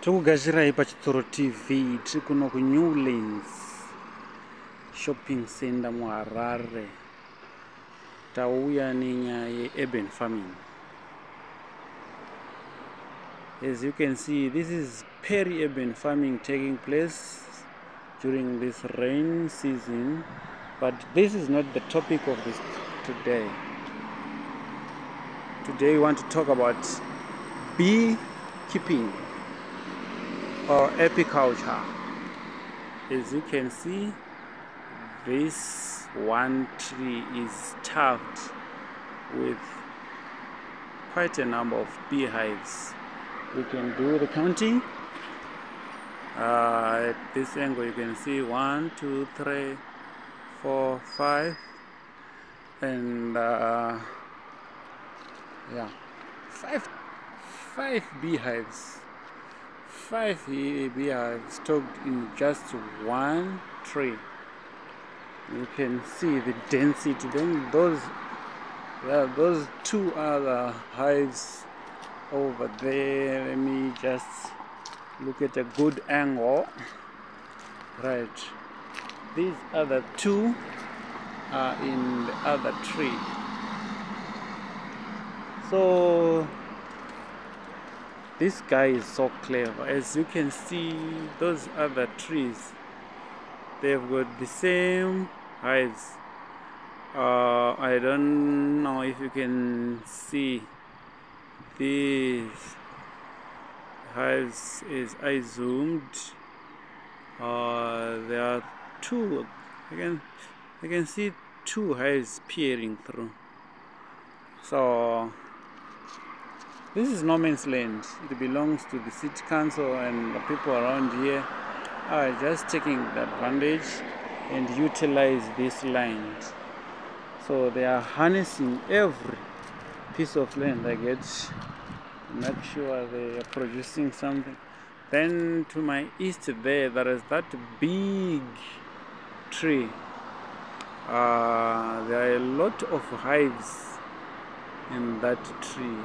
Tokugadzirai pachitoro TV tiri kuno kuNewlands shopping center muHarare. Tauya nenyaya urban farming. As you can see, this is Peri Urban Farming taking place during this rain season, but this is not the topic of this today. Today we want to talk about beekeeping or apiculture. As you can see, this one tree is stuffed with quite a number of beehives. We can do the counting. At this angle you can see 1, 2, 3, 4, 5, and yeah, five beehives. 5 beehives stocked in just one tree. You can see the density. Then those two other hives over there. Let me just look at a good angle. Right, these other two are in the other tree. So this guy is so clever. As you can see, those other trees, they've got the same hives. I don't know if you can see these hives as I zoomed. There are two. I can see 2 hives peering through. So this is no man's land. It belongs to the city council, and the people around here are just taking advantage and utilize this land. So they are harnessing every piece of land I get. Make sure they are producing something. Then to my east there is that big tree. There are a lot of hives in that tree,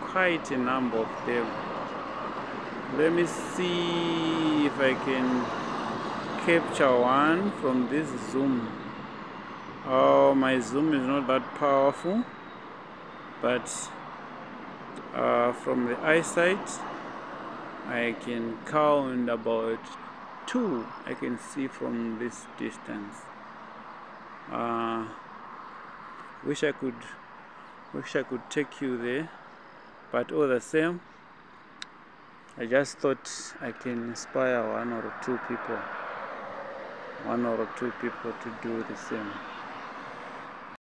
quite a number of them. Let me see if I can capture one from this zoom. Oh, my zoom is not that powerful, but from the eyesight I can count about 2 I can see from this distance. Wish I could take you there, but all the same, I just thought I can inspire one or two people to do the same.